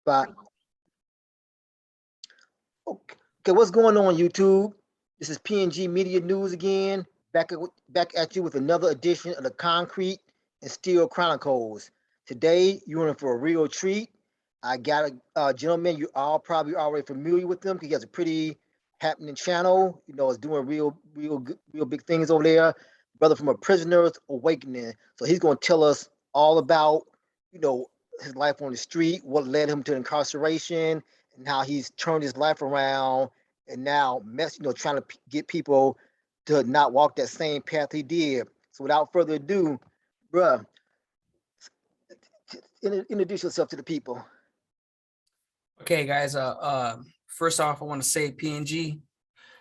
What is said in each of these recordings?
spot. Okay, what's going on, YouTube? This is PNG Media News again, back at you with another edition of the Concrete and Steel Chronicles. Today, you're in for a real treat. I got a gentleman you all probably already familiar with him because he has a pretty happening channel. You know, it's doing real big things over there. Brother from a prisoner's awakening. So he's going to tell us all about, you know, his life on the street, what led him to incarceration, and how he's turned his life around and now trying to get people to not walk that same path he did. So without further ado, bruh, introduce yourself to the people. Okay, guys. First off, I want to say PNG.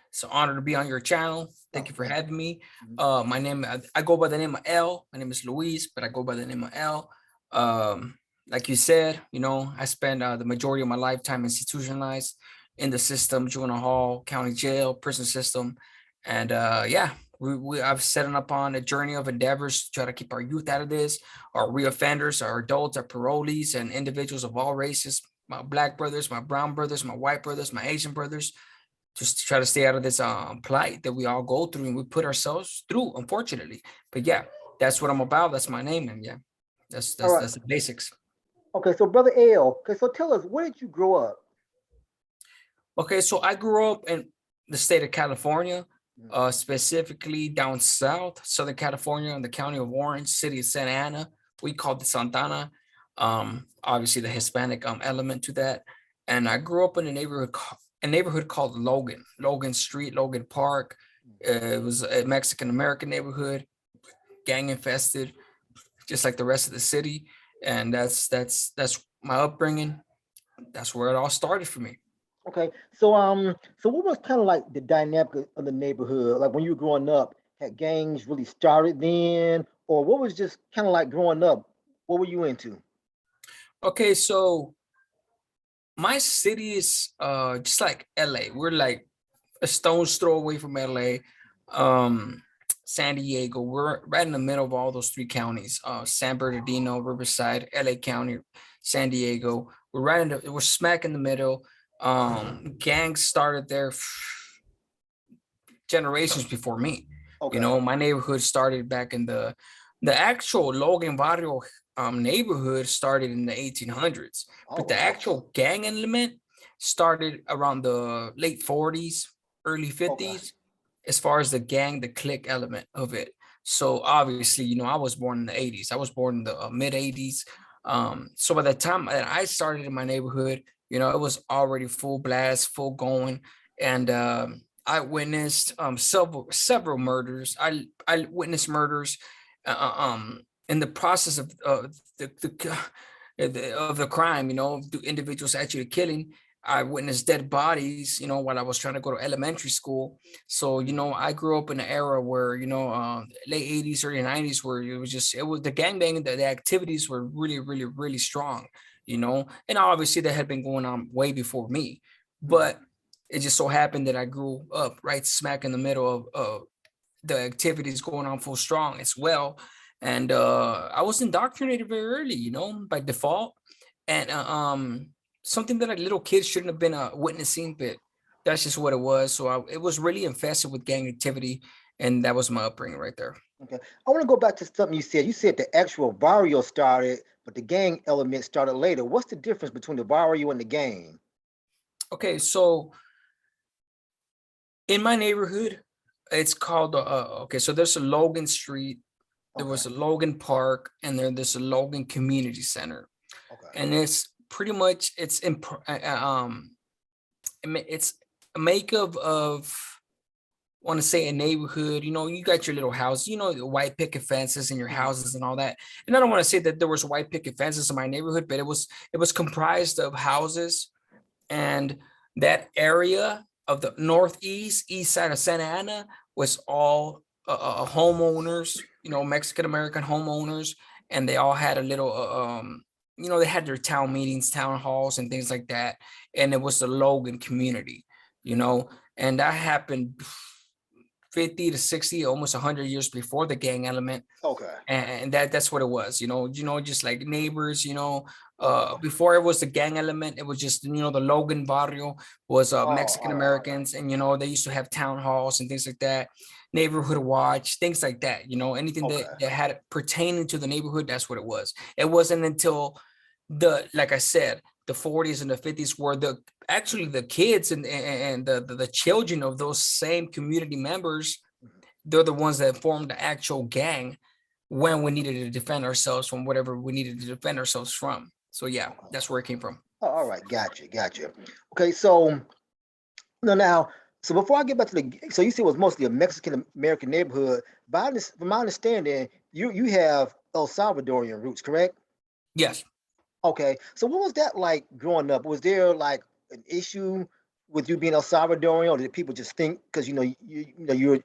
It's an honor to be on your channel. Thank you for having me. I go by the name of L. My name is Luis, but I go by the name of L. Like you said, I spent the majority of my lifetime institutionalized in the system, juvenile hall, county jail, prison system, and I've set up on a journey of endeavors to try to keep our youth out of this, our reoffenders, our adults, our parolees, and individuals of all races, my black brothers, my brown brothers, my white brothers, my Asian brothers, just to try to stay out of this plight that we all go through and we put ourselves through, unfortunately. But yeah, that's what I'm about. That's my name, and yeah, that's the basics. Okay, so brother L, okay, so tell us, where did you grow up? Okay, so I grew up in the state of California, specifically down south, Southern California, in the county of Orange, city of Santa Ana. We called it Santana. Obviously the Hispanic element to that. And I grew up in a neighborhood called Logan Street, Logan Park. It was a Mexican American neighborhood, gang infested, just like the rest of the city. And that's my upbringing. That's where it all started for me. Okay, so what was kind of like the dynamic of the neighborhood? Like when you were growing up, had gangs really started then, or what was just kind of like growing up? What were you into? Okay, so my city is just like LA. We're like a stone's throw away from LA. Um, San Diego. We're right in the middle of all those three counties. San Bernardino, Riverside, LA County, San Diego. We're smack in the middle. Gangs started there generations before me. Okay. My neighborhood started back in the actual Logan Barrio neighborhood started in the 1800s, but the actual gang element started around the late 40s, early 50s, as far as the clique element of it. So obviously, I was born in the 80s. I was born in the mid 80s. So by the time that I started in my neighborhood, it was already full blast, full going, and I witnessed several murders. I witnessed murders in the process of the crime. The individuals actually killing. I witnessed dead bodies, while I was trying to go to elementary school. So, I grew up in an era where, late 80s, early 90s, where it was the gangbang, the activities were really, really, really strong, and obviously that had been going on way before me. But it just so happened that I grew up right smack in the middle of the activities going on full strong as well. And I was indoctrinated very early, by default. And something that a little kid shouldn't have been witnessing, but that's just what it was. So it was really infested with gang activity, and that was my upbringing right there. Okay, I want to go back to something you said. You said the actual barrio started, but the gang element started later. What's the difference between the barrio and the gang? Okay, so in my neighborhood, it's called so there's a Logan Street, there was a Logan Park, and there's a Logan Community Center. And it's pretty much it's a makeup of, I want to say, a neighborhood. You got your little house, the white picket fences in your houses and all that. And I don't want to say that there was white picket fences in my neighborhood, but it was comprised of houses, and that area of the northeast, east side of Santa Ana was all homeowners, Mexican American homeowners, and they all had a little, they had their town meetings, town halls, and things like that. And it was the Logan community, and that happened 50 to 60, almost 100 years before the gang element. Okay. And that's what it was, just like neighbors, before it was the gang element, it was just, the Logan barrio was Mexican Americans, and they used to have town halls and things like that, neighborhood watch, things like that, anything that had pertaining to the neighborhood, that's what it was. It wasn't until like I said, the 40s and the 50s where actually the kids and the children of those same community members, they're the ones that formed the actual gang when we needed to defend ourselves from whatever we needed to defend ourselves from. So yeah, that's where it came from. Oh, all right, gotcha. Okay, so now, so before I get back to so you said it was mostly a Mexican American neighborhood, but from my understanding, you have El Salvadorian roots, correct? Yes. Okay, so what was that like growing up? Was there like an issue with you being El Salvadorian, or did people just think because you're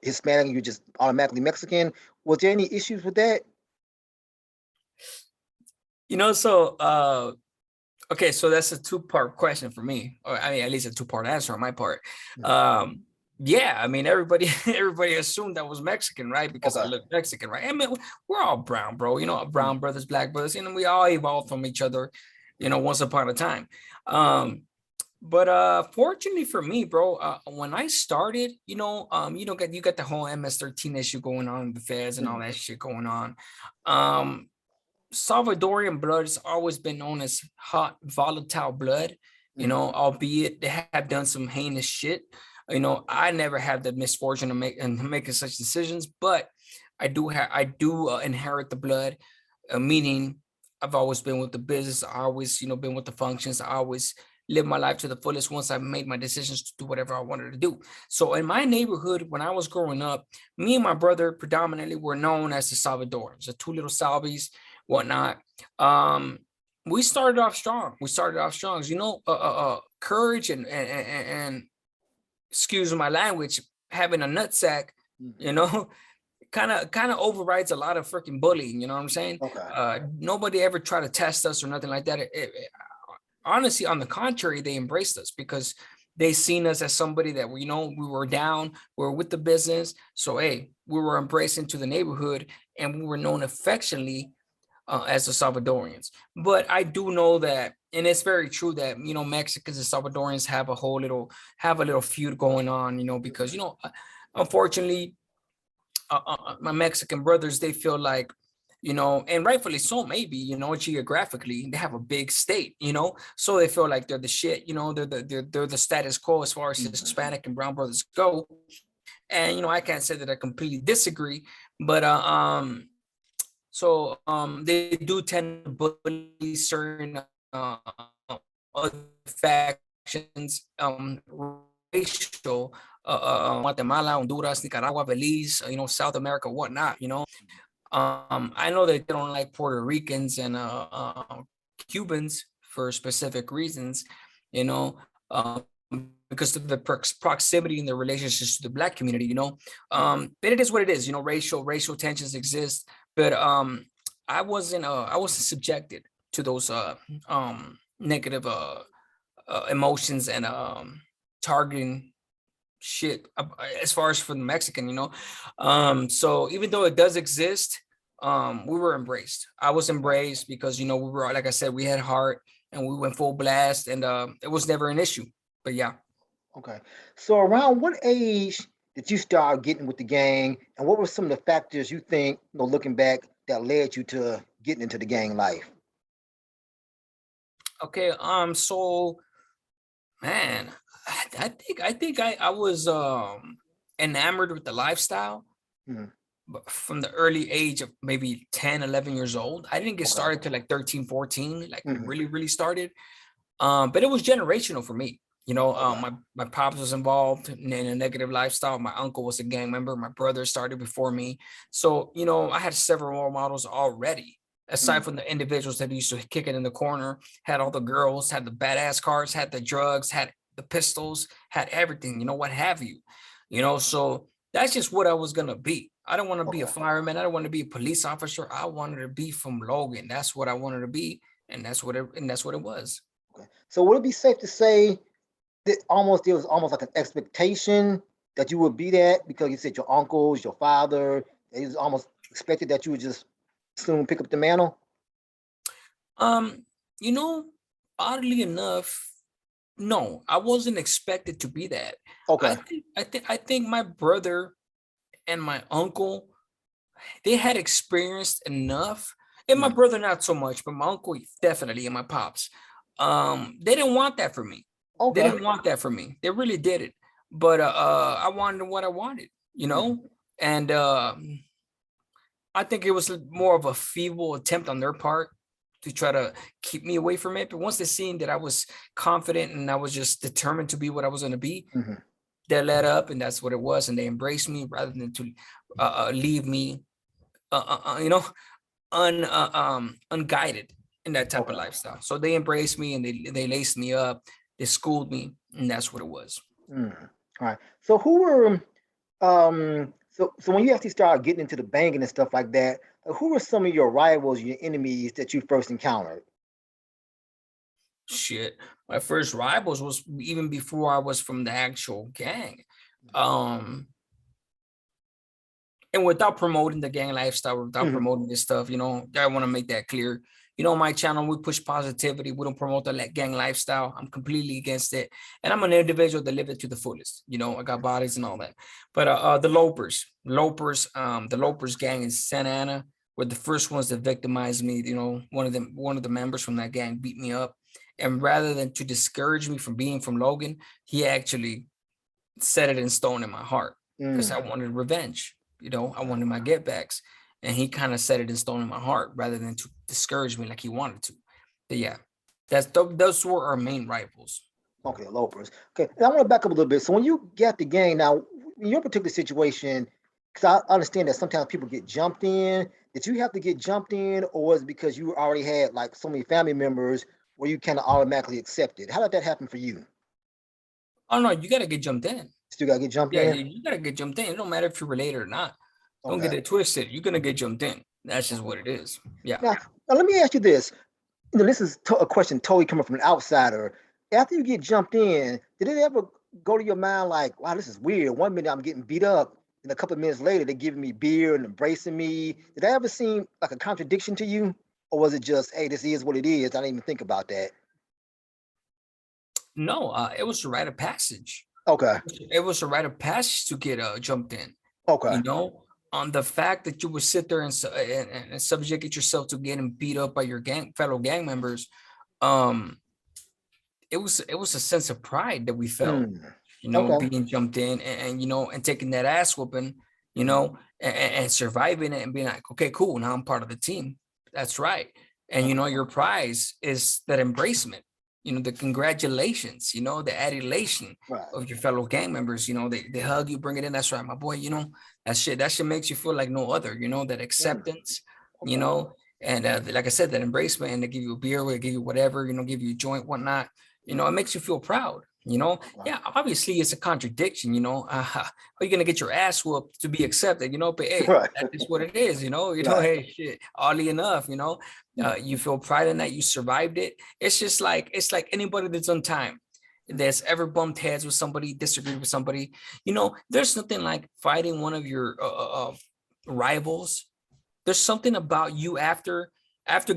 Hispanic and you're just automatically Mexican? Was there any issues with that? Okay, so that's a two-part question for me, or I mean, at least a two-part answer on my part. Yeah, I mean, everybody assumed I was Mexican, right? Because I look Mexican, right? I mean, we're all brown, bro. Brown brothers, black brothers, we all evolved from each other, once upon a time. But fortunately for me, bro, when I started, you got the whole MS-13 issue going on, the feds and all that shit going on. Salvadorian blood has always been known as hot, volatile blood, albeit they have done some heinous shit. I never had the misfortune of making such decisions, but I do inherit the blood, meaning I've always been with the business. I always, been with the functions. I always live my life to the fullest once I've made my decisions to do whatever I wanted to do. So in my neighborhood, when I was growing up, me and my brother predominantly were known as the Salvadorians, the two little Salvies, whatnot. We started off strong. Courage and excuse my language, having a nutsack, kind of overrides a lot of freaking bullying. You know what I'm saying? Nobody ever tried to test us or nothing like that. Honestly, on the contrary, they embraced us because they seen us as somebody that we were down, we were with the business. So, hey, we were embraced into the neighborhood and we were known affectionately as the Salvadorians. But I do know that, and it's very true that, Mexicans and Salvadorians have a little feud going on, because, unfortunately, my Mexican brothers, they feel like, and rightfully so, maybe, geographically, they have a big state, so they feel like they're the shit, they're the status quo as far as Hispanic and brown brothers go. And, I can't say that I completely disagree, but, they do tend to bully certain other factions, racial, Guatemala, Honduras, Nicaragua, Belize, South America, whatnot, I know that they don't like Puerto Ricans and Cubans for specific reasons, because of the proximity and the relationships to the Black community, but it is what it is, racial tensions exist, but I wasn't subjected to those negative emotions and targeting shit as far as for the Mexican, so even though it does exist, we were embraced. I was embraced because, we were, like I said, we had heart and we went full blast, and it was never an issue. But yeah. Okay. So around what age did you start getting with the gang, and what were some of the factors you think, looking back, that led you to getting into the gang life? Okay. So, man, I think I was enamored with the lifestyle. But from the early age of maybe 10, 11 years old. I didn't get started till like 13, 14, like really started. But it was generational for me. My pops was involved in a negative lifestyle. My uncle was a gang member. My brother started before me. So, I had several role models already, aside from the individuals that used to kick it in the corner, had all the girls, had the badass cars, had the drugs, had the pistols, had everything, what have you, so that's just what I was going to be. I don't want to be a fireman. I don't want to be a police officer. I wanted to be from Logan. That's what I wanted to be. And that's what it was. Okay. So would it be safe to say that there was almost like an expectation that you would be that because you said your uncles, your father, it was almost expected that you would just soon pick up the mantle? Um, you know, oddly enough, no, I wasn't expected to be that. Okay. I think my brother and my uncle, they had experienced enough, and my Mm. brother not so much, but my uncle definitely, and my pops. They didn't want that for me. They Okay. didn't want that for me. They really didn't. But I wanted what I wanted, Mm. and I think it was more of a feeble attempt on their part to try to keep me away from it. But once they seen that I was confident and I was just determined to be what I was going to be, Mhm. they let up, and that's what it was. And they embraced me rather than to leave me, unguided in that type of Okay. lifestyle. So they embraced me and they laced me up, they schooled me, and that's what it was. Mm. All right. So who were so when you actually started getting into the banging and stuff like that, who were some of your rivals, your enemies that you first encountered? Shit, my first rivals was even before I was from the actual gang. Um, and without promoting the gang lifestyle, without Mhm. promoting this stuff, I want to make that clear. My channel, we push positivity. We don't promote the gang lifestyle. I'm completely against it. And I'm an individual that live it to the fullest. I got bodies and all that. But the the Lopers gang in Santa Ana were the first ones that victimized me. One of the members from that gang beat me up. And rather than to discourage me from being from Logan, he actually set it in stone in my heart because I Mm. wanted revenge. I wanted my get backs, and he kind of set it in stone in my heart rather than to discourage me like he wanted to. But yeah, those were our main rivals. Okay, Lopers. Okay, and I want to back up a little bit. So when you get the gang now, in your particular situation, because I understand that sometimes people get jumped in. Did you have to get jumped in, or was it because you already had like so many family members where you kind of automatically accepted? How did that happen for you? Oh no, you gotta get jumped in. Still got to get jumped Yeah, in? you gotta get jumped in. It don't matter if you're related or not. Don't Okay. get it twisted. You're gonna get jumped in. That's just Okay. what it is. Yeah. Now let me ask you this. This is a question totally coming from an outsider. After you get jumped in, did it ever go to your mind like, wow, this is weird? 1 minute I'm getting beat up, and a couple of minutes later they're giving me beer and embracing me. Did that ever seem like a contradiction to you? Or was it just, hey, this is what it is? I didn't even think about that. No, it was a rite of passage. Okay. It was a rite of passage to get jumped in. Okay. On the fact that you would sit there and subjugate yourself to getting beat up by your fellow gang members. um it was a sense of pride that we felt, Mm. Okay. being jumped in and taking that ass whooping, Mhm. and surviving it and being like, okay, cool, now I'm part of the team. That's right. And Okay. your prize is that embracement, the congratulations, the adulation Right. of your fellow gang members. They hug you, bring it in. That's right, my boy. That shit makes you feel like no other. That Mm. acceptance. you Okay. know and like I said, that embracement, and they give you a beer, they give you whatever, give you a joint, whatnot. It makes you feel proud. Okay. Yeah, obviously it's a contradiction. Are you gonna get your ass whooped to be accepted? But hey, Right. that is what it is. Right. Hey, shit. Oddly enough, Mm. you feel pride in that. You survived it. It's like anybody that's on time, Mm. that's ever bumped heads with somebody, disagreed with somebody. There's nothing like fighting one of your rivals. There's something about you after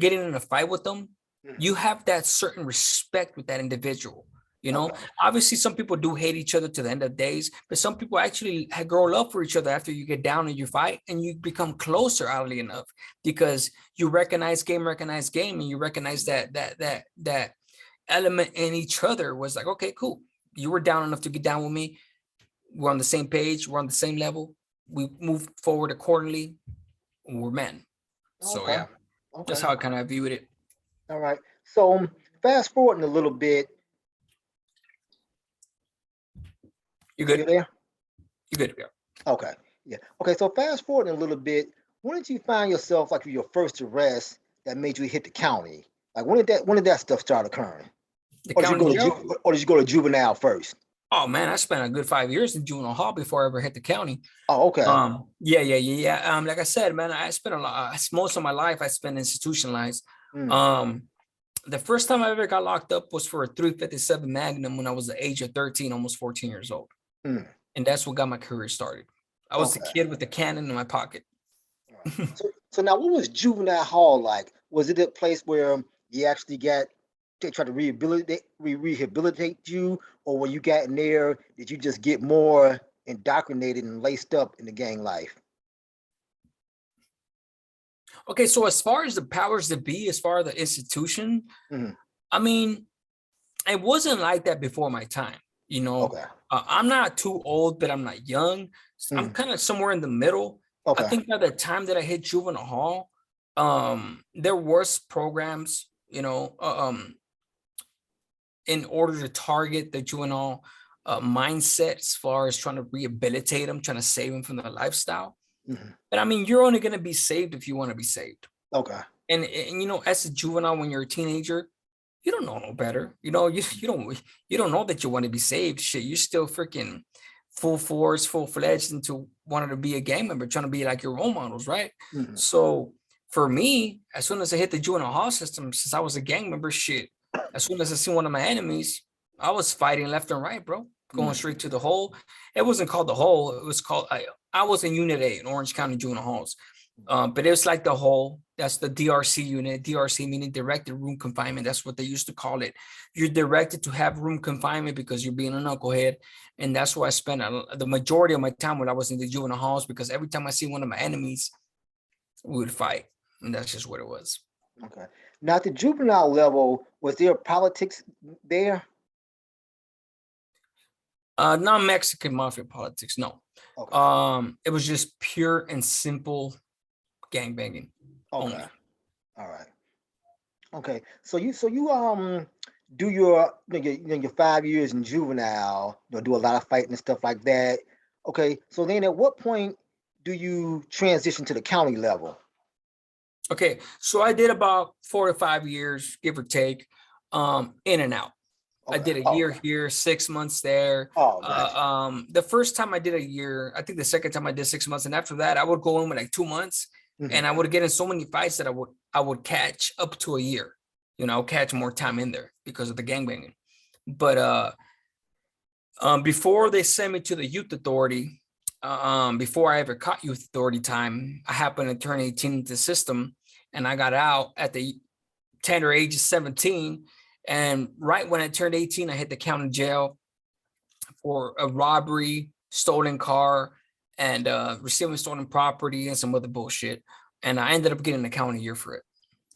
getting in a fight with them, Mm. you have that certain respect with that individual. Okay. Obviously some people do hate each other to the end of days, but some people actually grow love for each other after you get down and you fight, and you become closer, oddly enough, because you recognize game, and you recognize that element in each other was like, okay, cool. You were down enough to get down with me. We're on the same page. We're on the same level. We move forward accordingly. We're men. So Okay. yeah, that's Okay. how I kind of viewed it. All right. So fast forwarding a little bit. You You still good? there? You good? Yeah. Okay. Yeah. Okay. So fast forwarding a little bit, when did you find yourself like your first arrest that made you hit the county? Like when did that stuff start occurring? The Or did you county go to jail. or did you go to juvenile first? Oh man, I spent a good 5 years in juvenile hall before I ever hit the county. Oh, okay. Yeah. Like I said, man, I spent a lot. Most of my life I spent institutionalized. Mm. Um, the first time I ever got locked up was for a 357 Magnum when I was the age of 13, almost 14 years old. Mm. And that's what got my career started. I was a Okay. kid with a cannon in my pocket. All right. So now, what was Juvenile Hall like? Was it a place where you actually got they tried to rehabilitate you, or when you got in there, did you just get more indoctrinated and laced up in the gang life? Okay, so as far as the powers that be, as far as the institution, Hmm. I mean, it wasn't like that before my time. Okay. I'm not too old, but I'm not young. I'm Hmm. kind of somewhere in the middle. I Okay. think by the time that I hit juvenile hall, there was programs, in order to target the juvenile mindset as far as trying to rehabilitate them, trying to save them from their lifestyle. Hmm. But I mean, you're only going to be saved if you want to be saved. Okay. And as a juvenile, when you're a teenager, you don't know no better. You don't know that you want to be saved. Shit, you're still freaking full force, full fledged into wanting to be a gang member, trying to be like your role models, right? Hmm. So for me, as soon as I hit the juvenile hall system, since I was a gang member, shit, as soon as I seen one of my enemies, I was fighting left and right, bro. Going Hmm. straight to the hole. It wasn't called the hole. It was called I was in Unit A in Orange County Juvenile Halls. But it was like the hole. That's the DRC unit. DRC meaning directed room confinement. That's what they used to call it. You're directed to have room confinement because you're being a knucklehead. And that's where I spent the majority of my time when I was in the juvenile halls, because every time I see one of my enemies, we would fight. And that's just what it was. Okay. Now, at the juvenile level, was there politics there? Non-Mexican mafia politics, no. Okay. It was just pure and simple gang banging Okay. only. All right. Okay. So you do your 5 years in juvenile, do a lot of fighting and stuff like that. Okay. So then at what point do you transition to the county level? Okay, so I did about 4 to 5 years, give or take, in and out. I Okay. did a year Okay. here, 6 months there. Oh, gotcha. The first time I did a year, I think the second time I did 6 months, and after that, I would go in with like 2 months, Hmm. and I would get in so many fights that I would catch up to a year. Catch more time in there because of the gangbanging. But before they sent me to the youth authority, before I ever caught youth authority time, I happened to turn 18 into the system, and I got out at the tender age of 17. And right when I turned 18, I hit the county jail for a robbery, stolen car, and receiving stolen property and some other bullshit. And I ended up getting a county year for it.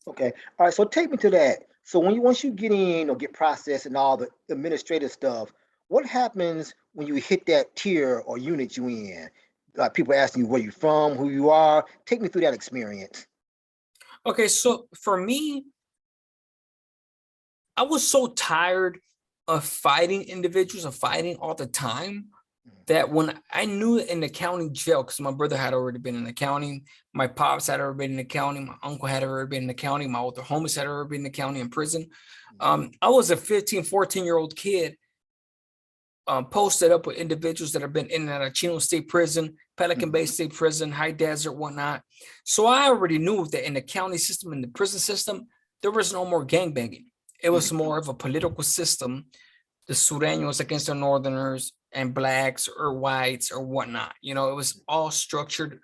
Okay. All right. So take me to that. So once you get in or get processed and all the administrative stuff, what happens when you hit that tier or unit you in? Like people asking you where you from, who you are. Take me through that experience. Okay, so for me, I was so tired of fighting individuals, of fighting all the time, that when I knew in the county jail, because my brother had already been in the county, my pops had already been in the county, my uncle had already been in the county, my older homies had already been in the county in prison. I was a 15, 14-year-old kid, posted up with individuals that have been in and out of Chino State Prison, Pelican Bay State Prison, High Desert, whatnot. So I already knew that in the county system, in the prison system, there was no more gangbanging. It was more of a political system, the Sureños against the Northerners and blacks or whites or whatnot. It was all structured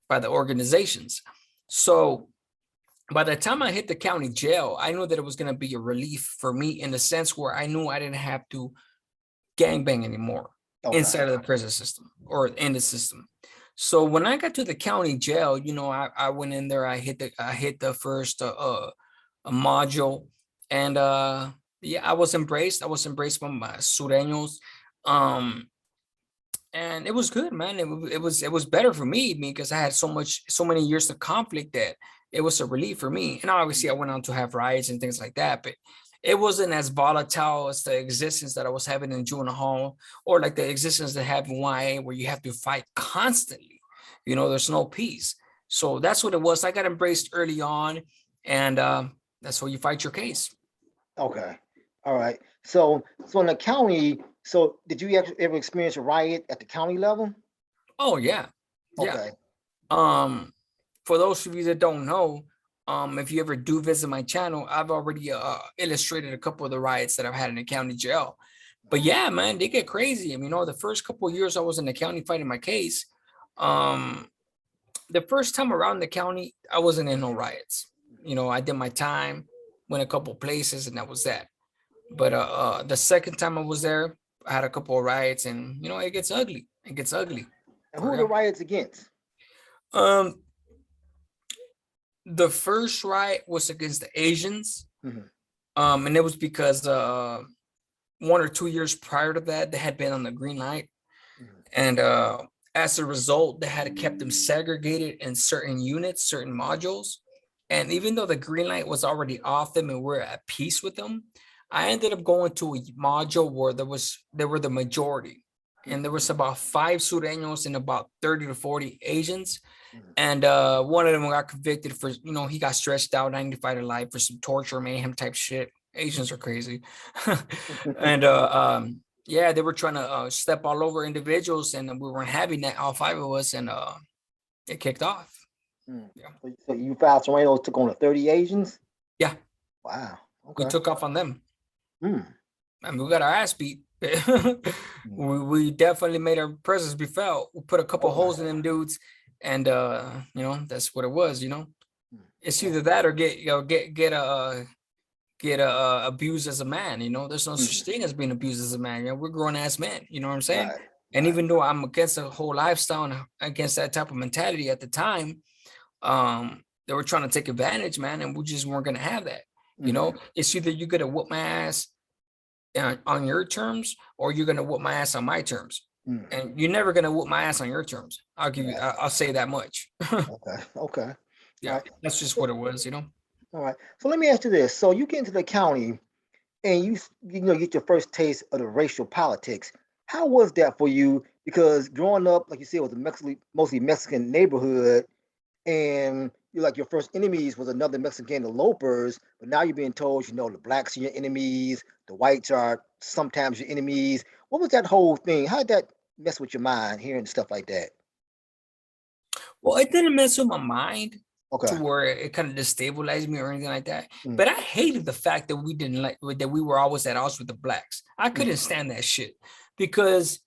by the organizations. So by the time I hit the county jail, I knew that it was going to be a relief for me in the sense where I knew I didn't have to gangbang anymore Okay. inside of the prison system or in the system. So when I got to the county jail, I went in there, I hit the first a module, and yeah, I was embraced. I was embraced by my Sureños. And it was good, man. It was better for me because I had so many years of conflict that it was a relief for me. And obviously I went on to have riots and things like that, but it wasn't as volatile as the existence that I was having in juvenile hall, or like the existence that I have in YA, where you have to fight constantly. There's no peace. So that's what it was. I got embraced early on, and that's where you fight your case. Okay. All right. So in the county, so did you ever experience a riot at the county level? Oh yeah, yeah. Okay. Um, for those of you that don't know, if you ever do visit my channel, I've already illustrated a couple of the riots that I've had in the county jail. But yeah, man, they get crazy. I mean, the first couple of years I was in the county fighting my case, the first time around the county, I wasn't in no riots. I did my time, went a couple places, and that was that. But the second time I was there, I had a couple of riots, and it gets ugly. It gets ugly And who for are the real. riots against? Um, the first riot was against the Asians. Mhm. And it was because 1 or 2 years prior to that, they had been on the green light. Mhm. And as a result, they had kept them segregated in certain units, certain modules. And even though the green light was already off them and we're at peace with them, I ended up going to a module where they were the majority. And there was about 5 Sureños and about 30 to 40 Asians. Mhm. And one of them got convicted for, he got stretched out 95 to life for some torture, mayhem type shit. Asians are crazy. And yeah, they were trying to step all over individuals, and we weren't having that, all 5 of us, and it kicked off. Mm. Yeah. So you 5 Surenos took on the 30 Asians? Yeah, Wow. we Okay. took off on them. Mm. I mean, we got our ass beat. Mm. we definitely made our presence be felt. We put a couple Okay. holes in them dudes, and that's what it was. Mm. It's either that or get abused as a man. There's no such Mhm. thing as being abused as a man. We're grown ass men. You know what I'm saying? Right. And Right. even though I'm against the whole lifestyle and against that type of mentality at the time, they were trying to take advantage, man, and we just weren't gonna have that. Mhm. It's either you're gonna whoop my ass on your terms, or you're gonna whoop my ass on my terms. Mm. And you're never gonna whoop my ass on your terms. I'll give you. Right. I'll say that much. Okay. Okay. All Yeah, right. that's just So, what it was. all right. So let me ask you this. So you get into the county and you get your first taste of the racial politics. How was that for you? Because growing up, like you said, was a mostly Mexican neighborhood, and you're like your first enemies was another Mexican, the lopers. But now you're being told, the blacks are your enemies, the whites are sometimes your enemies. What was that whole thing? How did that mess with your mind, hearing stuff like that? Well, it didn't mess with my mind to Okay. where it kind of destabilized me or anything like that. Mm, But I hated the fact that we didn't that we were always at odds with the blacks. I mm, couldn't stand that shit because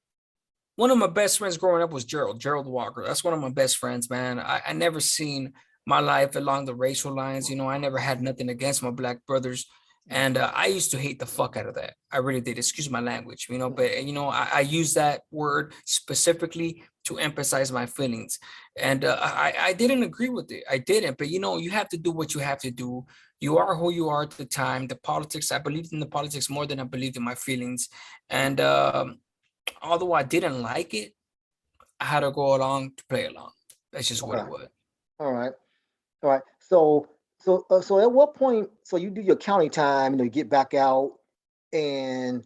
one of my best friends growing up was Gerald Walker. That's one of my best friends, man. I never seen my life along the racial lines. I never had nothing against my black brothers. mm, And I used to hate the fuck out of that. I really did. Excuse my language, mm, but I use that word specifically to emphasize my feelings. And I didn't agree with it. I didn't. But you have to do what you have to do. You are who you are at the time. The politics, I believed in the politics more than I believed in my feelings. And although I didn't like it, I had to go along to play along. That's just what okay. it was. All right. All right. So at what point? So you do your county time, you get back out, and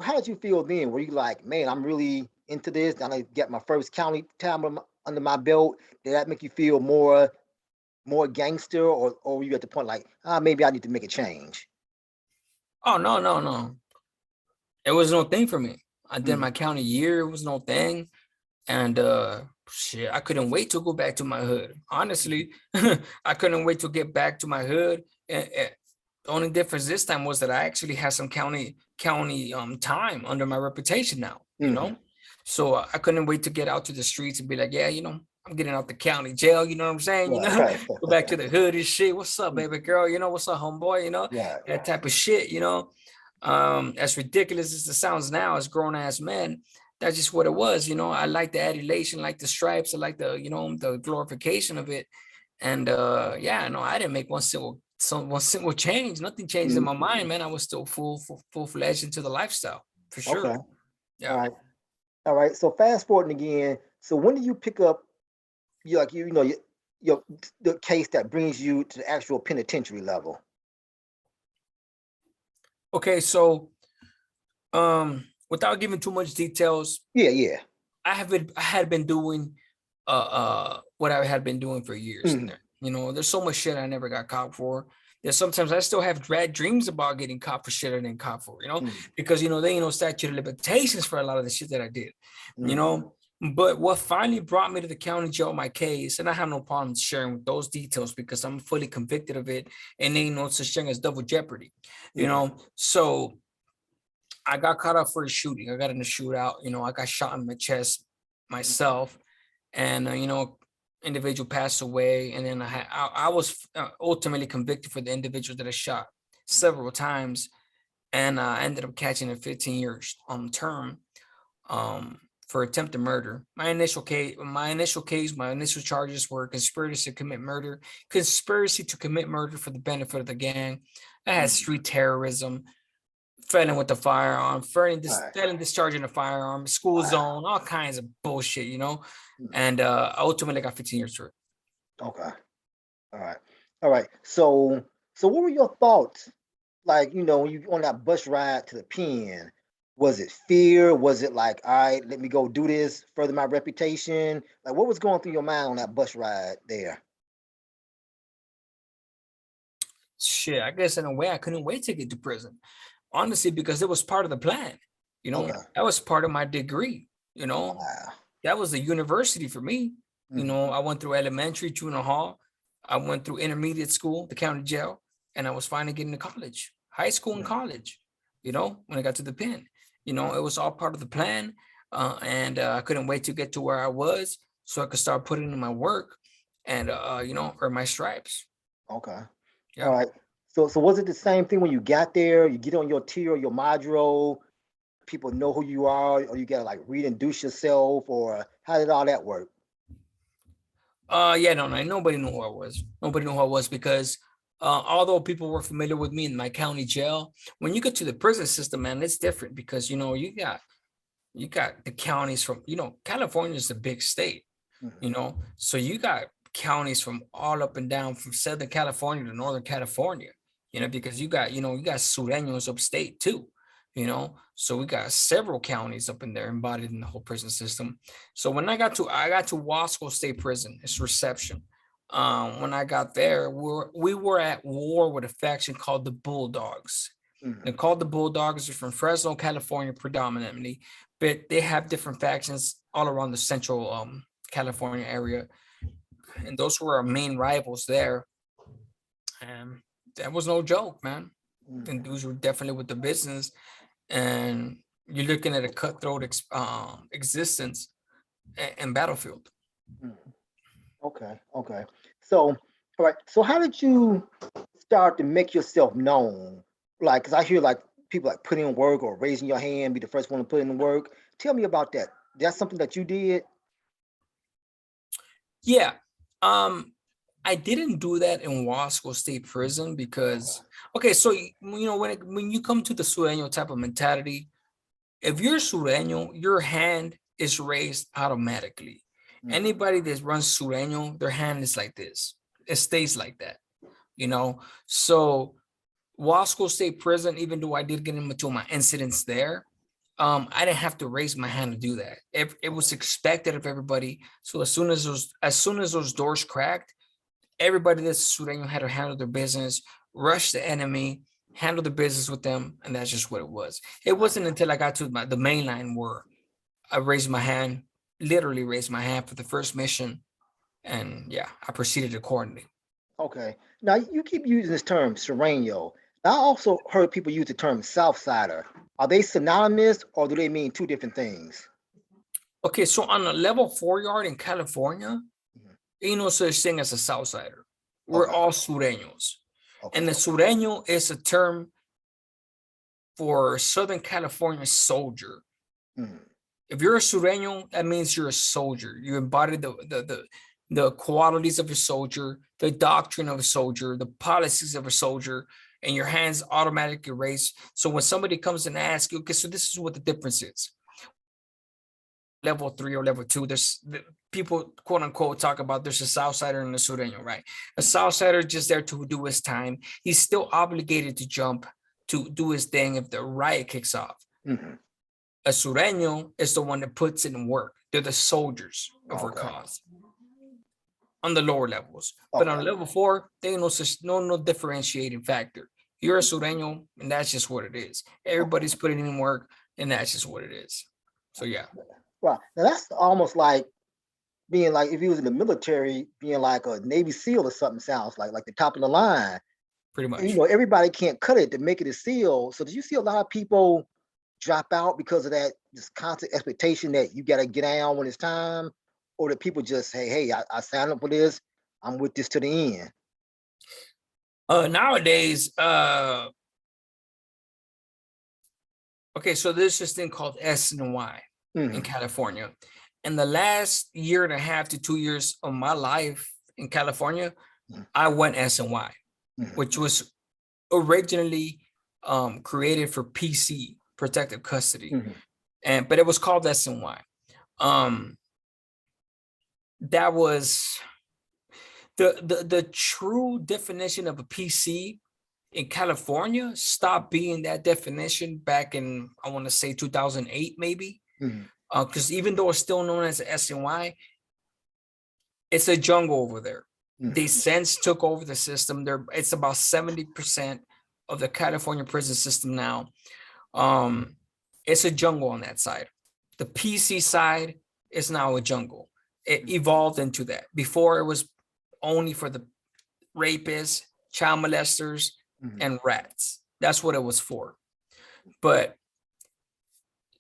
how did you feel then? Were you like, man, I'm really into this? And I get my first county time under my belt. Did that make you feel more gangster, or were you at the point like, maybe I need to make a change? Oh no, no, no. It was no thing for me. I did Mm, my county year, it was no thing. And shit, I couldn't wait to go back to my hood. mhm, Honestly, I couldn't wait to get back to my hood. The only difference this time was that I actually had some county time under my reputation now. mhm. So I couldn't wait to get out to the streets and be like, yeah, I'm getting out the county jail, you know what I'm saying? Right, right, Go back to the hood and shit. What's up, mm, baby girl? What's up, homeboy? right. That type of shit. As ridiculous as it sounds now, as grown ass men, that's just what it was. I like the adulation, like the stripes, I like the glorification of it. And yeah, no, I didn't make one single change. Nothing changed in Mm, my mind, man. I was still full-fledged into the lifestyle for okay. sure. All Yeah. right. All right. So fast forwarding again. So when do you pick up your the case that brings you to the actual penitentiary level? Okay, so without giving too much details, Yeah, yeah. I had been doing what I had been doing for years in Mhm, there. There's so much shit I never got caught for. There's sometimes I still have dread dreams about getting caught for shit I didn't caught for. mhm, Because they ain't no statute of limitations for a lot of the shit that I did. You mhm, know, but what finally brought me to the county jail, my case, and I have no problem sharing with those details because I'm fully convicted of it, and ain't no such thing as double jeopardy. mhm, So I got caught up for a shooting. I got in a shootout. I got shot in my chest myself, and individual passed away. And then I was ultimately convicted for the individual that I shot several times, and I ended up catching a 15 years term for attempted murder. My initial charges were conspiracy to commit murder for the benefit of the gang. I had street terrorism, felon with a firearm, felon discharging a firearm, school zone, all kinds of bullshit, and ultimately got 15 years for it. Okay. All right. So what were your thoughts? Like, when you on that bus ride to the pen, was it fear? Was it like, all right, let me go do this, further my reputation? Like, what was going through your mind on that bus ride there? Shit, I guess in a way I couldn't wait to get to prison. Honestly, because it was part of the plan. Okay. That was part of my degree. Wow. That was the university for me. Mhm. I went through elementary, Juvenile Hall. I went through intermediate school, the county jail, and I was finally getting to college, high school and college, when I got to the pen. It was all part of the plan. And I couldn't wait to get to where I was so I could start putting in my work and, earn my stripes. Okay. All Yeah. right. So was it the same thing when you got there? You get on your tier, your module, people know who you are, or you gotta like reintroduce yourself, or how did all that work? Yeah, no, nobody knew who I was. Nobody knew who I was because although people were familiar with me in my county jail, when you get to the prison system, man, it's different because you got the counties from California is a big state, so you got counties from all up and down from Southern California to Northern California, because you got Sureños upstate too, so we got several counties up in there embodied in the whole prison system. So when I got to Wasco State Prison, it's reception. When I got there, we were at war with a faction called the Bulldogs. They're called the Bulldogs. They're from Fresno, California, predominantly, but they have different factions all around the central California area, and those were our main rivals there. And that was no joke, man. And those were definitely with the business, and you're looking at a cutthroat existence and battlefield. Okay. So, all right. So, how did you start to make yourself known? Like, because I hear like people like put in work or raising your hand, be the first one to put in the work. Tell me about that. That's something that you did. Yeah. I didn't do that in Wasco State Prison because, okay, so when you come to the Sureño type of mentality, if you're Sureño, your hand is raised automatically. Anybody that runs Sureño, their hand is like this. It stays like that, So Wasco State Prison, even though I did get into my incidents there, I didn't have to raise my hand to do that. It was expected of everybody. So as soon as those doors cracked, everybody that's Sureño had to handle their business, rush the enemy, handle the business with them, and that's just what it was. It wasn't until I got to the main line where I raised my hand, literally raised my hand for the first mission, and yeah, I proceeded accordingly. Okay. Now you keep using this term Sereno. I also heard people use the term Southsider. Are they synonymous or do they mean two different things? Okay, so on a level 4 yard in California, ain't no such thing as a Southsider. We're all Sureños. And the Sureño is a term for Southern California soldier. If you're a Sureño, that means you're a soldier. You embody the qualities of a soldier, the doctrine of a soldier, the policies of a soldier, and your hands automatically raised. So when somebody comes and asks you, okay, so this is what the difference is. Level 3 or level 2, there's people, quote unquote, talk about there's a Southsider and a Sureno, right? A Southsider just there to do his time. He's still obligated to jump to do his thing if the riot kicks off. A Sureno is the one that puts in work. They're the soldiers of our cause on the lower levels. But on level 4, they ain't no differentiating factor. You're a Sureno, and that's just what it is. Everybody's putting in work, and that's just what it is. So yeah. Right. Now that's almost like being like if he was in the military, being like a Navy SEAL or something. Sounds like the top of the line. Pretty much. Everybody can't cut it to make it a SEAL. So did you see a lot of people drop out because of that this constant expectation that you got to get down when it's time, or that people just say, "Hey, I signed up for this. I'm with this to the end." Nowadays, okay, so there's this thing called SNY in California. In the last year and a half to 2 years of my life in California, I went SNY, which was originally created for PC, protective custody, but it was called SNY. That was the true definition of a PC in California stopped being that definition back in, I want to say 2008, maybe. Because even though it's still known as SNY, it's a jungle over there. They since took over the system. It's about 70% of the California prison system now. It's a jungle on that side. The PC side is now a jungle. It evolved into that. Before, it was only for the rapists, child molesters, and rats. That's what it was for. But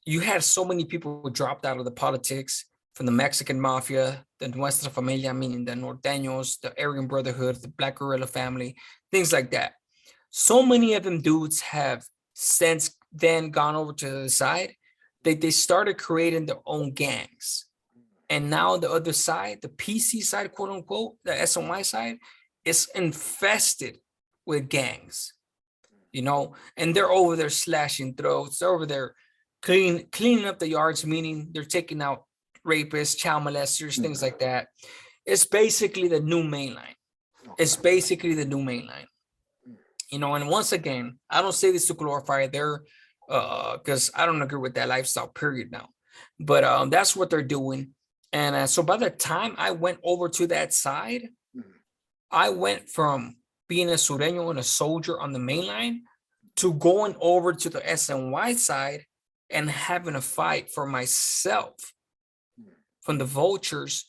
you had so many people who dropped out of the politics, from the Mexican mafia, the Nuestra Familia, meaning the Norteños, the Aryan Brotherhood, the Black Guerrilla family, things like that. So many of them dudes have since then gone over to the side. They started creating their own gangs. And now the other side, the PC side, quote unquote, the SNY side, is infested with gangs, and they're over there slashing throats. They're over there cleaning up the yards, meaning they're taking out rapists, child molesters, things like that. It's basically the new mainline. It's basically the new mainline. And once again, I don't say this to glorify their, because I don't agree with that lifestyle, period now. But that's what they're doing. And so by the time I went over to that side, I went from being a Sureno and a soldier on the main line to going over to the SNY side and having a fight for myself from the vultures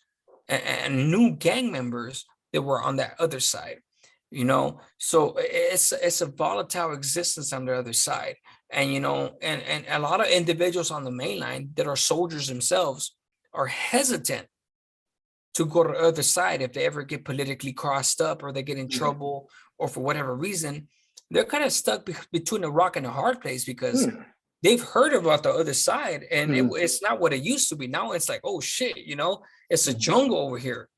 and new gang members that were on that other side. So it's a volatile existence on the other side. And and a lot of individuals on the main line that are soldiers themselves are hesitant to go to the other side if they ever get politically crossed up or they get in trouble, or for whatever reason. They're kind of stuck between a rock and a hard place, because they've heard about the other side, and it's not what it used to be. Now it's like, oh shit, it's a jungle over here.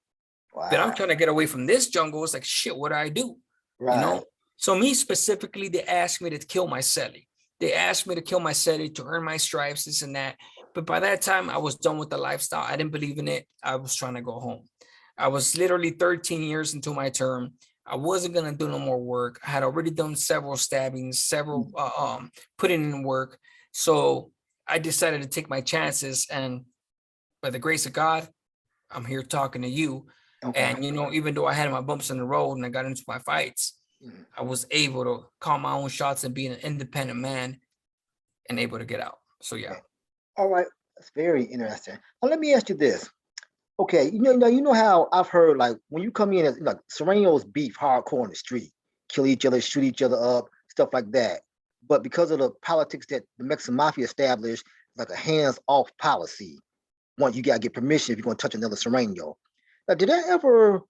Wow. But I'm trying to get away from this jungle. It's like, shit, what do I do? Right. So me specifically, they asked me to kill my celly. They asked me to kill my celly to earn my stripes, this and that. But by that time, I was done with the lifestyle. I didn't believe in it. I was trying to go home. I was literally 13 years into my term. I wasn't going to do no more work. I had already done several stabbings, several putting in work. So I decided to take my chances. And by the grace of God, I'm here talking to you. Okay. And, even though I had my bumps in the road and I got into my fights, I was able to call my own shots and be an independent man and able to get out. So, yeah. All right. That's very interesting. Now, let me ask you this. Okay. You know how I've heard, like, when you come in as like Surenos beef hardcore on the street, kill each other, shoot each other up, stuff like that. But because of the politics that the Mexican mafia established, like a hands-off policy. You got to get permission if you're going to touch another Sureno. Now, did that ever?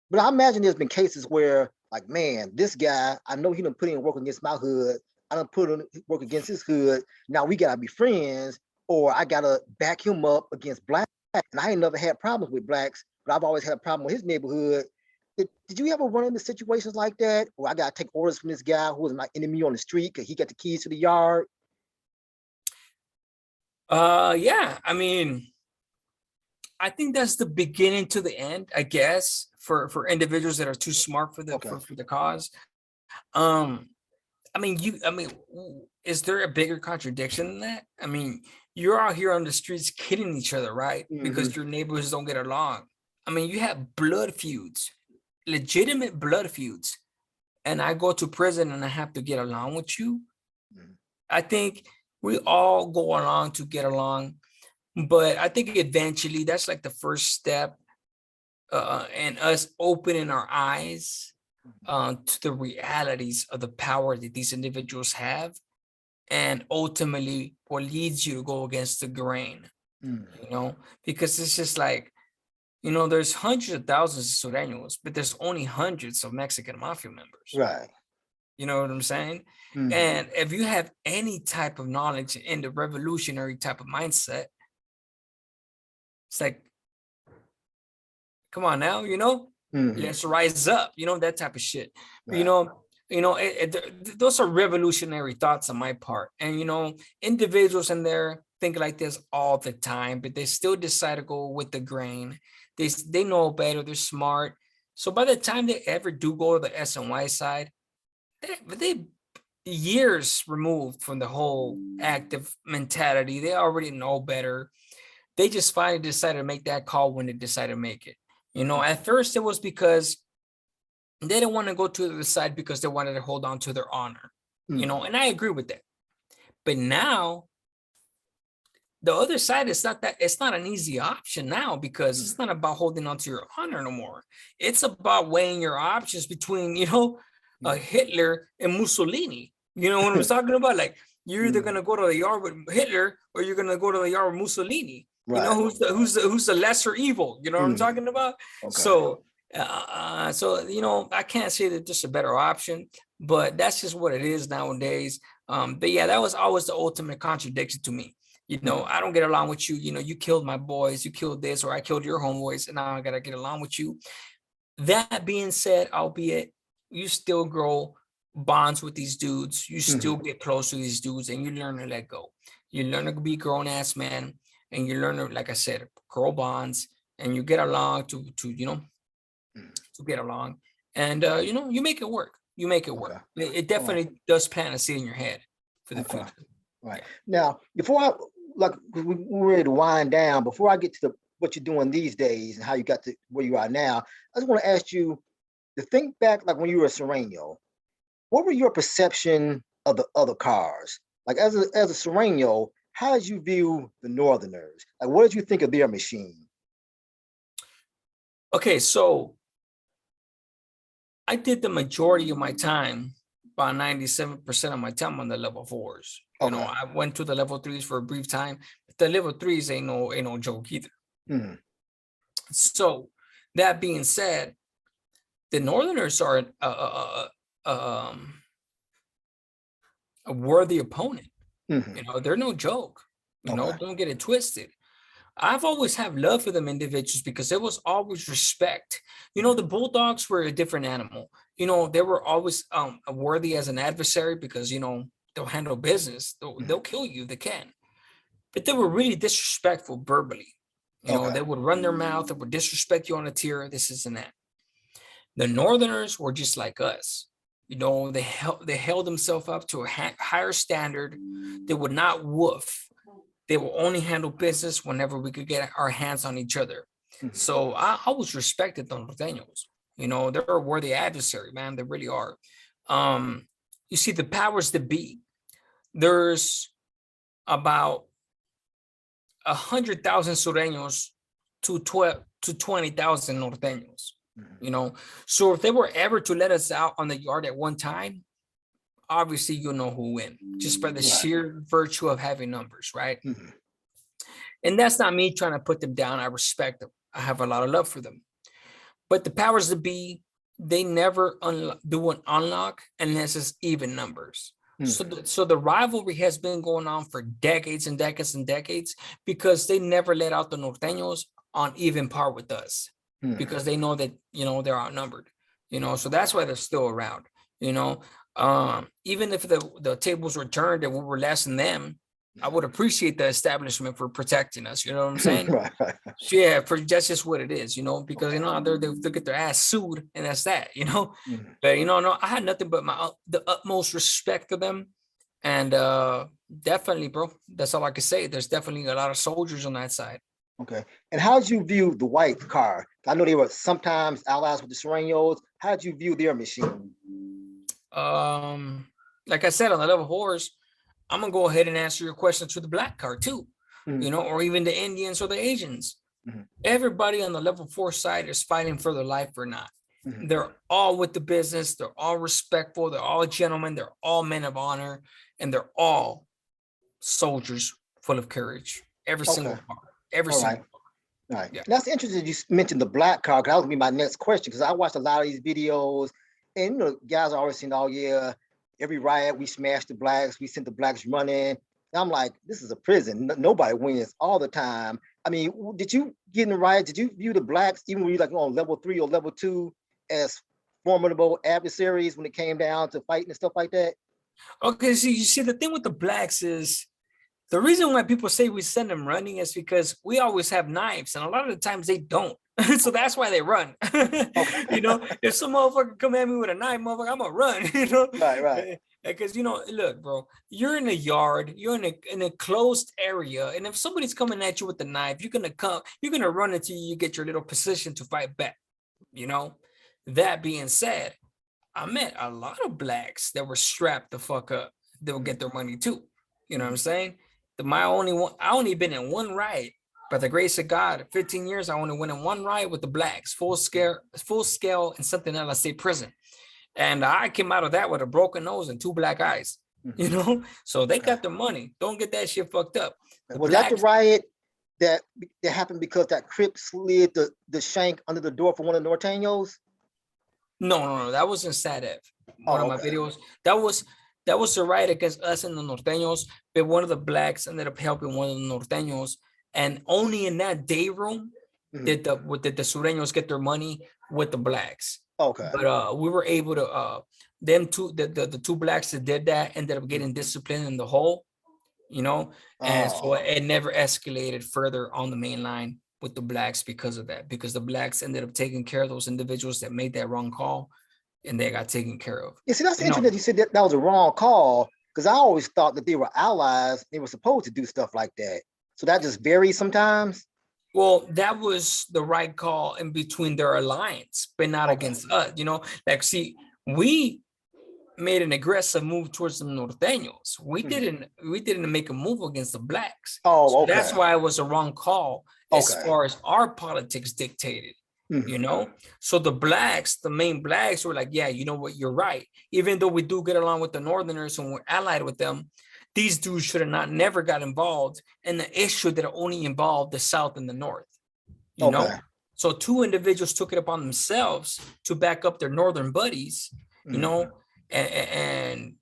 But I imagine there's been cases where, like, man, this guy, I know he done put in work against my hood. I done put in work against his hood. Now we gotta be friends, or I gotta back him up against blacks. And I ain't never had problems with blacks, but I've always had a problem with his neighborhood. Did you ever run into situations like that, where I gotta take orders from this guy who was my enemy on the street because he got the keys to the yard? Yeah. I mean, I think that's the beginning to the end, I guess, for individuals that are too smart for the for the cause. I mean, is there a bigger contradiction than that? I mean, you're out here on the streets killing each other, right? Because your neighbors don't get along. I mean, you have blood feuds, legitimate blood feuds, and I go to prison and I have to get along with you. I think we all go along to get along, but I think eventually that's like the first step in us opening our eyes to the realities of the power that these individuals have. and ultimately what leads you to go against the grain, because it's just like, there's hundreds of thousands of Sureños, but there's only hundreds of Mexican mafia members. Right. You know what I'm saying? And if you have any type of knowledge in the revolutionary type of mindset, it's like, come on now, let's rise up, that type of shit. Right. Those are revolutionary thoughts on my part. And, individuals in there think like this all the time, but they still decide to go with the grain. They know better, they're smart. So by the time they ever do go to the SNY side, they years removed from the whole active mentality. They already know better. They just finally decided to make that call when they decided to make it. At first it was because they didn't want to go to the side because they wanted to hold on to their honor, and I agree with that. But now the other side is it's not an easy option now, because it's not about holding on to your honor no more. It's about weighing your options between, Hitler and Mussolini. You know what I'm talking about? Like, you're either gonna go to the yard with Hitler or you're gonna go to the yard with Mussolini. Right. Who's the lesser evil? You know what I'm talking about? Okay. So I can't say that this is a better option, but that's just what it is nowadays. But yeah, that was always the ultimate contradiction to me. I don't get along with you. You killed my boys, you killed this, or I killed your homeboys, and now I gotta get along with you. That being said, albeit you still grow bonds with these dudes, you still get close to these dudes, and you learn to let go. You learn to be a grown ass man, and you learn to, like I said, grow bonds, and you get along to get along, and you make it work. You make it work. It definitely does plant a seed in your head for the future. Right. Now, before we're ready to wind down, before I get to what you're doing these days and how you got to where you are now, I just want to ask you to think back, like when you were a Sureno, what were your perception of the other cars? Like as a Sureno, how did you view the Northerners? Like, what did you think of their machine? Okay, so I did the majority of my time, about 97% of my time, on the level 4s. I went to the level 3s for a brief time, but the level 3s ain't no joke either. So that being said, the Northerners are a worthy opponent. They're no joke. Don't get it twisted. I've always had love for them individuals because there was always respect. The Bulldogs were a different animal. They were always worthy as an adversary because, they'll handle business. They'll kill you. They can. But they were really disrespectful verbally. They would run their mouth. They would disrespect you on a tier. This, and that. The Northerners were just like us. They held themselves up to a higher standard. They would not woof. They will only handle business whenever we could get our hands on each other. So I always respected the Norteños. They're a worthy adversary, man. They really are. You see, the powers that be, there's about 100,000 Sureños to 20,000 Norteños. So if they were ever to let us out on the yard at one time, obviously who win, just by the sheer virtue of having numbers, right? And that's not me trying to put them down. I respect them. I have a lot of love for them. But the powers that be, they never do an unlock unless it's even numbers. So the rivalry has been going on for decades and decades and decades because they never let out the Norteños on even par with us because they know that, they're outnumbered, so that's why they're still around, even if the tables were turned and we were less than them, I would appreciate the establishment for protecting us. You know what I'm saying? Right. Yeah, that's just what it is, because they'll get their ass sued, and that's that, But no, I had nothing but the utmost respect for them, and definitely, bro, that's all I can say. There's definitely a lot of soldiers on that side. Okay, and how did you view the white car? I know they were sometimes allies with the Sureños. How did you view their machine? Like I said, on the level 4s, I'm gonna go ahead and answer your question to the black card too, or even the Indians or the Asians. Everybody on the level 4 side is fighting for their life or not. They're all with the business. They're all respectful. They're all gentlemen. They're all men of honor. and they're all soldiers full of courage. Every single car. Every All single right. car. All right. Yeah. That's interesting. You mentioned the black car, because that was gonna be my next question. Because I watched a lot of these videos, and guys are always saying, "Oh yeah, every riot we smashed the blacks, we sent the blacks running." And I'm like, this is a prison. Nobody wins all the time. I mean, did you get in the riot? Did you view the blacks, even when you like on level 3 or level 2, as formidable adversaries when it came down to fighting and stuff like that? Okay, so you see, the thing with the blacks is the reason why people say we send them running is because we always have knives, and a lot of the times they don't. So that's why they run. You know, if some motherfucker come at me with a knife, motherfucker, I'm gonna run. You know, Right. because look, bro, you're in a yard, you're in a closed area, and if somebody's coming at you with a knife, you're gonna run until you get your little position to fight back. You know, that being said, I met a lot of blacks that were strapped the fuck up. They'll get their money too. You know what I'm saying? I only been in one riot. By the grace of God, 15 years, I only went in one riot with the blacks, full scale in something else, say prison. And I came out of that with a broken nose and 2 black eyes. You know, so they got their money. Don't get that shit fucked up. Was that the riot that happened because that Crip slid the shank under the door for one of the Norteños? No. That was in Sadev. One of my videos. That was a riot against us and the Norteños, but one of the blacks ended up helping one of the Norteños. And only in that day room did the Sureños get their money with the blacks. Okay. But we were able to them two the 2 blacks that did that ended up getting disciplined in the hole, you know, and so it never escalated further on the main line with the blacks because of that, because the blacks ended up taking care of those individuals that made that wrong call, and they got taken care of. Yeah, see, that's interesting that you said that was a wrong call, because I always thought that they were allies. They were supposed to do stuff like that. So that just varies sometimes. Well, that was the right call in between their alliance, but not against us. You know, like, see, we made an aggressive move towards the Norteños. We didn't make a move against the blacks. So that's why it was a wrong call as far as our politics dictated. You know, so the main blacks were like, yeah, you know what, you're right. Even though we do get along with the Northerners and we're allied with them, these dudes should have never got involved in the issue that only involved the South and the North. You know, so 2 individuals took it upon themselves to back up their Northern buddies, you know, and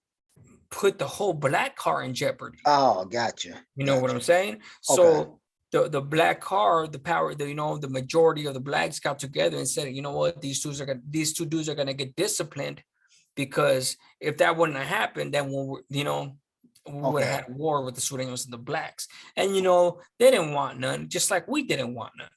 put the whole black car in jeopardy. Oh, gotcha. You know what I'm saying? So the black car, the majority of the blacks got together and said, you know what, these 2 dudes are gonna get disciplined, because if that wouldn't have happened, then we would have had war with the Sureños and the blacks. And they didn't want none, just like we didn't want none.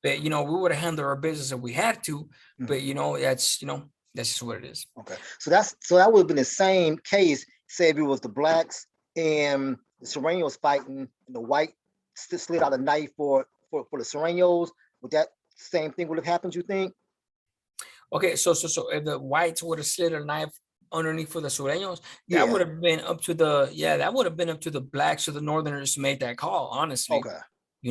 But we would have handled our business if we had to. But that's just what it is. Okay, so that would have been the same case. Say if it was the blacks and the Sureños fighting, and the white slid out a knife for the Sureños. Would that same thing would have happened? You think? Okay, so if the whites would have slid a knife underneath for the Sureños, that would have been up to the blacks or the Northerners who made that call. Honestly,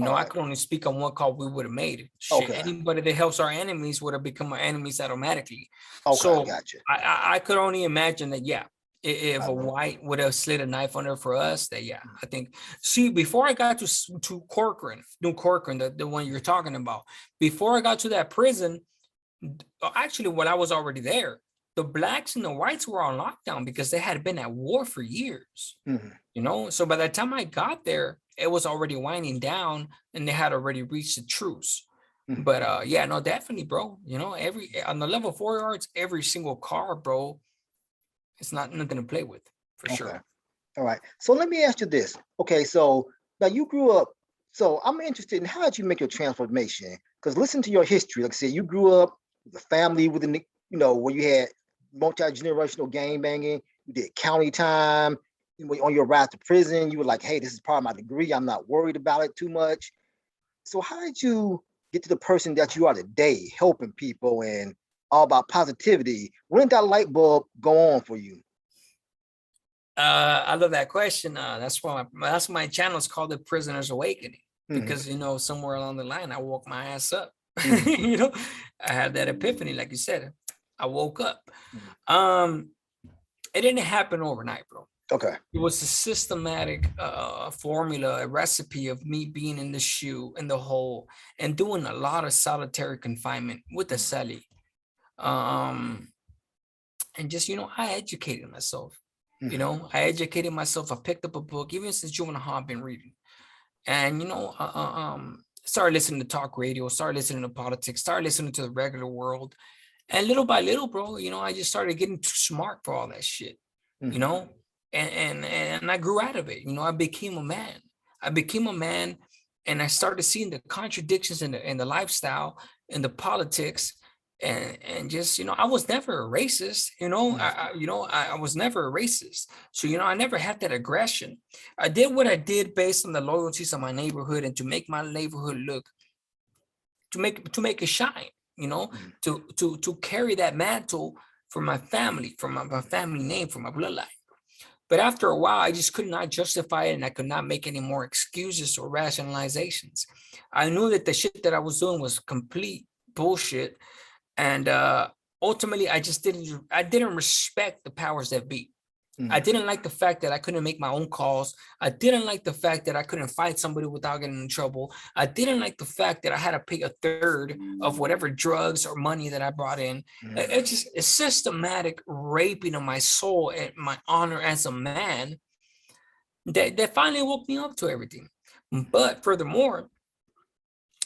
I could only speak on what call we would have made. Shit, anybody that helps our enemies would have become our enemies automatically. So gotcha. I could only imagine that. Yeah, if a white would have slid a knife under for us, that I think. See, before I got to Corcoran, New Corcoran, the one you're talking about, before I got to that prison, actually, when I was already there, the blacks and the whites were on lockdown because they had been at war for years. So by the time I got there, it was already winding down and they had already reached a truce. But no, definitely, bro. Every on the level 4 yards, every single car, bro, it's nothing to play with, for sure. All right. So let me ask you this. Okay, so now you grew up. So I'm interested in, how did you make your transformation? Because listen to your history. Like I said, you grew up with a family within the, where you had multi-generational gang banging. You did county time. On your ride to prison, you were like, hey, this is part of my degree. I'm not worried about it too much. So how did you get to the person that you are today, helping people and all about positivity? When did that light bulb go on for you? I love that question. That's why my channel is called The Prisoner's Awakening, because somewhere along the line I woke my ass up. I had that epiphany, like you said. I woke up. It didn't happen overnight, bro. Okay. It was a systematic formula, a recipe of me being in the shoe, in the hole, and doing a lot of solitary confinement with the celly. Um, and just, I educated myself. I educated myself. I picked up a book, even since Juvenile Hall I've been reading. And, started listening to talk radio, started listening to politics, started listening to the regular world. And little by little, bro, I just started getting too smart for all that shit, you know, and I grew out of it. I became a man. I became a man, and I started seeing the contradictions in the lifestyle, in the politics, and just, I was never a racist. I was never a racist. So, I never had that aggression. I did what I did based on the loyalties of my neighborhood and to make my neighborhood look, to make it shine, to carry that mantle for my family, for my family name, for my bloodline. But after a while, I just could not justify it, and I could not make any more excuses or rationalizations. I knew that the shit that I was doing was complete bullshit, and ultimately, I didn't respect the powers that be. I didn't like the fact that I couldn't make my own calls. I didn't like the fact that I couldn't fight somebody without getting in trouble. I didn't like the fact that I had to pay a third of whatever drugs or money that I brought in. It's just a systematic raping of my soul and my honor as a man that finally woke me up to everything. But furthermore,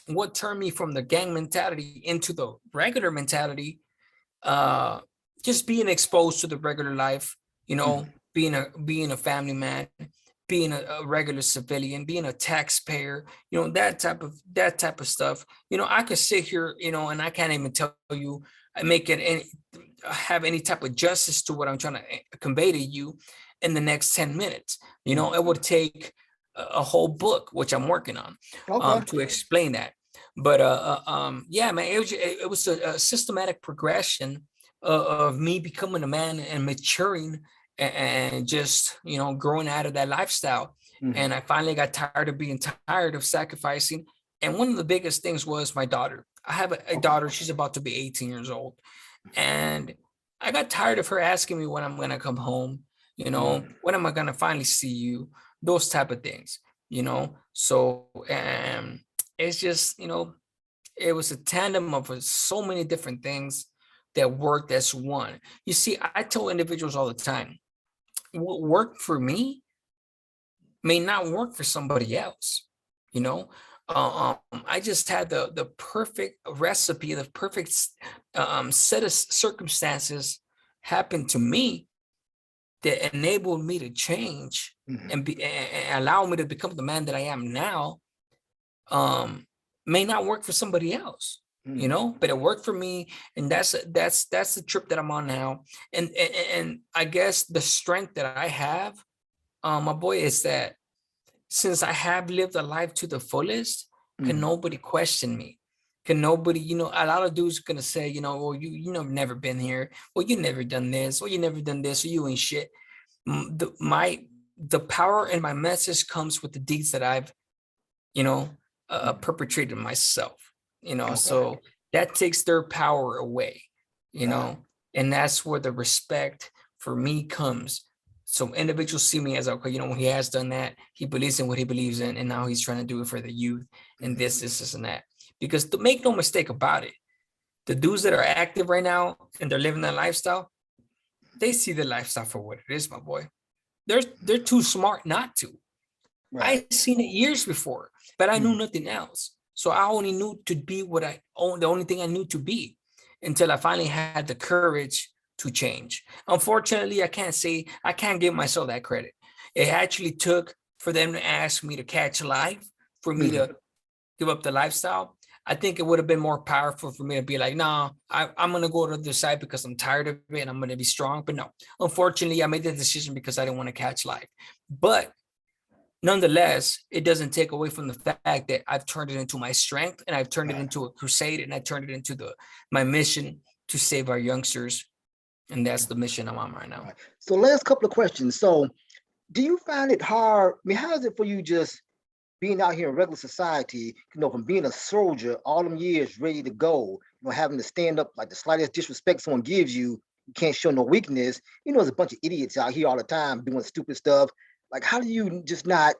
what turned me from the gang mentality into the regular mentality, uh, just being exposed to the regular life, being a family man, being a regular civilian, being a taxpayer, that type of stuff. I could sit here, and I can't even tell you, I make it any have any type of justice to what I'm trying to convey to you in the next 10 minutes. It would take a whole book, which I'm working on, to explain that. But yeah, man, it was a systematic progression of me becoming a man and maturing and just, growing out of that lifestyle. And I finally got tired of being tired of sacrificing. And one of the biggest things was my daughter. I have a daughter. She's about to be 18 years old. And I got tired of her asking me when I'm going to come home, when am I going to finally see you? Those type of things, So it's just, it was a tandem of so many different things that worked as one. You see, I tell individuals all the time, what worked for me may not work for somebody else. I just had the perfect recipe, the perfect set of circumstances happen to me that enabled me to change and allow me to become the man that I am now. May not work for somebody else, but it worked for me, and that's the trip that I'm on now. And I guess the strength that I have, my boy, is that since I have lived a life to the fullest, can nobody question me? Can nobody, a lot of dudes are gonna say, well, you've never been here, well, you never done this, well, you never done this, or you ain't shit. The power in my message comes with the deeds that I've, perpetrated myself, so that takes their power away, and that's where the respect for me comes. So individuals see me as, okay, when he has done that, he believes in what he believes in, and now he's trying to do it for the youth and this and that. Because to make no mistake about it, the dudes that are active right now and they're living that lifestyle, they see the lifestyle for what it is, my boy. They're too smart not to. I seen it years before, but I knew nothing else. So I only knew to be the only thing I knew to be, until I finally had the courage to change. Unfortunately, I can't give myself that credit. It actually took for them to ask me to catch life, for me to give up the lifestyle. I think it would have been more powerful for me to be like, nah, I'm going to go to the side because I'm tired of it and I'm going to be strong. But no, unfortunately, I made the decision because I didn't want to catch life. But nonetheless, it doesn't take away from the fact that I've turned it into my strength, and I've turned it into a crusade, and I turned it into my mission to save our youngsters. And that's the mission I'm on right now. So last couple of questions. So do you find it hard? I mean, how is it for you just being out here in regular society, from being a soldier all them years ready to go, having to stand up like the slightest disrespect someone gives you, you can't show no weakness. You know, there's a bunch of idiots out here all the time doing stupid stuff. Like, how do you just not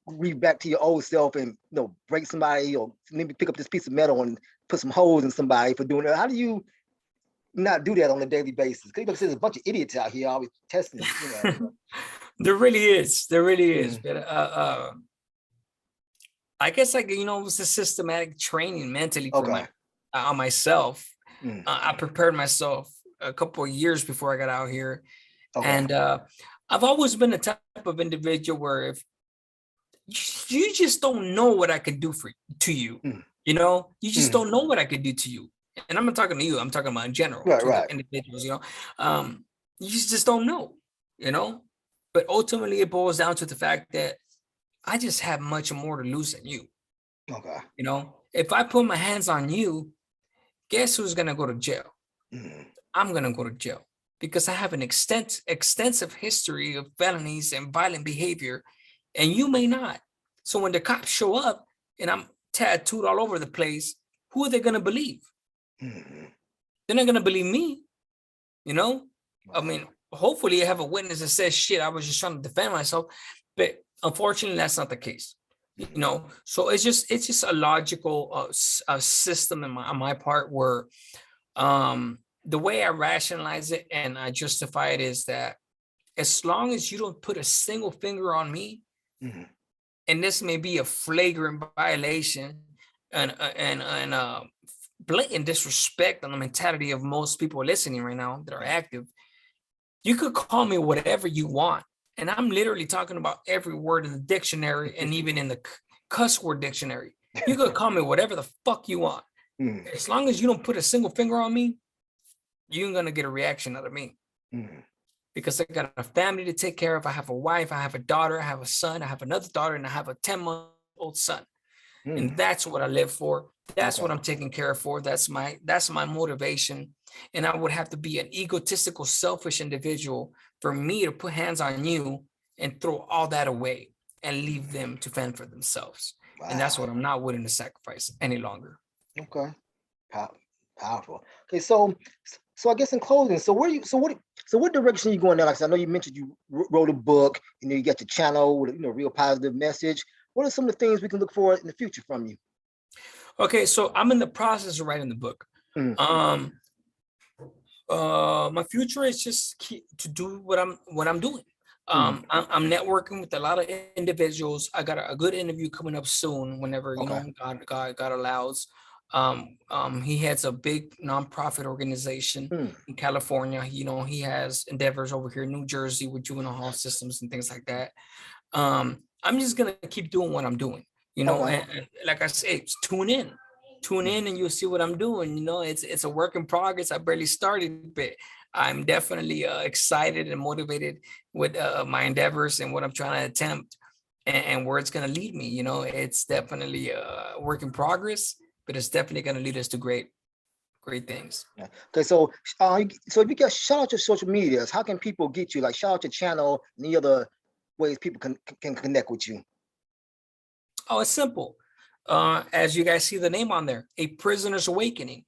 reach back to your old self and, you know, break somebody, or maybe pick up this piece of metal and put some holes in somebody for doing that? How do you not do that on a daily basis? Because there's a bunch of idiots out here always testing, you know. There really is. There really is. But I guess, like, you know, it was a systematic training mentally for Okay. on myself. Mm. I prepared myself a couple of years before I got out here. Okay. And I've always been the type of individual where if you just don't know what I could do to you, you know, you just don't know what I could do to you. And I'm not talking to you, I'm talking about in general, Right, to right. the individuals, you know. You just don't know, you know. But ultimately it boils down to the fact that I just have much more to lose than you. Okay. You know, if I put my hands on you, guess who's gonna go to jail? I'm gonna go to jail because I have an extensive history of felonies and violent behavior, and you may not. So when the cops show up and I'm tattooed all over the place, who are they gonna believe? They're not gonna believe me, you know? I mean, hopefully I have a witness that says, shit, I was just trying to defend myself. But unfortunately, that's not the case. You know, so it's just a logical system on my part where the way I rationalize it and I justify it is that as long as you don't put a single finger on me, and this may be a flagrant violation and blatant disrespect on the mentality of most people listening right now that are active, you could call me whatever you want. And I'm literally talking about every word in the dictionary and even in the cuss word dictionary. You could call me whatever the fuck you want. As long as you don't put a single finger on me, you ain't gonna get a reaction out of me. Because I got a family to take care of. I have a wife, I have a daughter, I have a son, I have another daughter, and I have a 10-month-old son. And that's what I live for. That's what I'm taking care of for. That's my motivation. And I would have to be an egotistical, selfish individual for me to put hands on you and throw all that away and leave them to fend for themselves. And that's what I'm not willing to sacrifice any longer. Okay. Powerful. Okay, so I guess in closing, what direction are you going now? Like I said, I know you mentioned you wrote a book, you know, you got your channel with, you know, real positive message. What are some of the things we can look for in the future from you? Okay, so I'm in the process of writing the book. My future is just to do what I'm doing. I'm networking with a lot of individuals. I got a good interview coming up soon, whenever you know God allows. He heads a big nonprofit organization in California. You know, he has endeavors over here in New Jersey with juvenile hall systems and things like that. I'm just gonna keep doing what I'm doing, you know, and like I say, tune in and you'll see what I'm doing. You know, it's a work in progress. I barely started, but I'm definitely excited and motivated with my endeavors and what I'm trying to attempt and where it's going to lead me. You know, it's definitely a work in progress, but it's definitely going to lead us to great things. Okay, so if you got, shout out your social medias, how can people get you? Like, shout out your channel and the other ways people can connect with you. Oh, it's simple. As you guys see the name on there, A Prisoner's Awakening.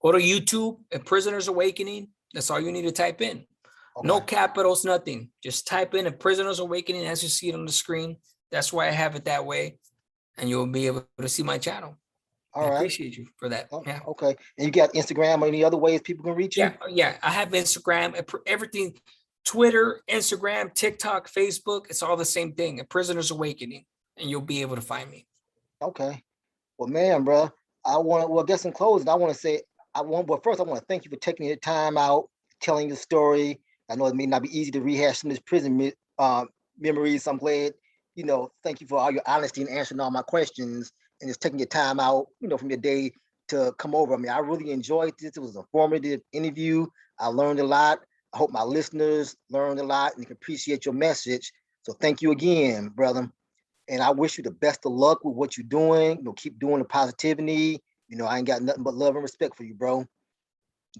Go to YouTube, A Prisoner's Awakening. That's all you need to type in. No capitals, nothing. Just type in A Prisoner's Awakening as you see it on the screen. That's why I have it that way. And you'll be able to see my channel. I appreciate you for that. Yeah. Okay. And you got Instagram or any other ways people can reach you? Yeah. I have Instagram, everything, Twitter, Instagram, TikTok, Facebook. It's all the same thing. A Prisoner's Awakening. And you'll be able to find me. Okay. Well, man, bro, I guess in closing, I want to say, first I want to thank you for taking your time out, telling your story. I know it may not be easy to rehash some of this prison memories. I'm glad, you know, thank you for all your honesty and answering all my questions and just taking your time out, you know, from your day to come over. I mean, I really enjoyed this. It was a formative interview. I learned a lot. I hope my listeners learned a lot and can appreciate your message. So thank you again, brother. And I wish you the best of luck with what you're doing. You know, keep doing the positivity. You know, I ain't got nothing but love and respect for you, bro.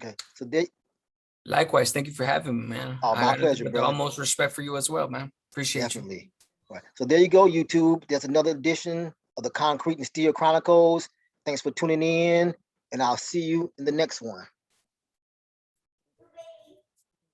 Okay. So likewise, thank you for having me, man. Oh, my pleasure, bro. Almost respect for you as well, man. Appreciate Definitely. You. Right. So there you go, YouTube. There's another edition of the Concrete and Steel Chronicles. Thanks for tuning in, and I'll see you in the next one.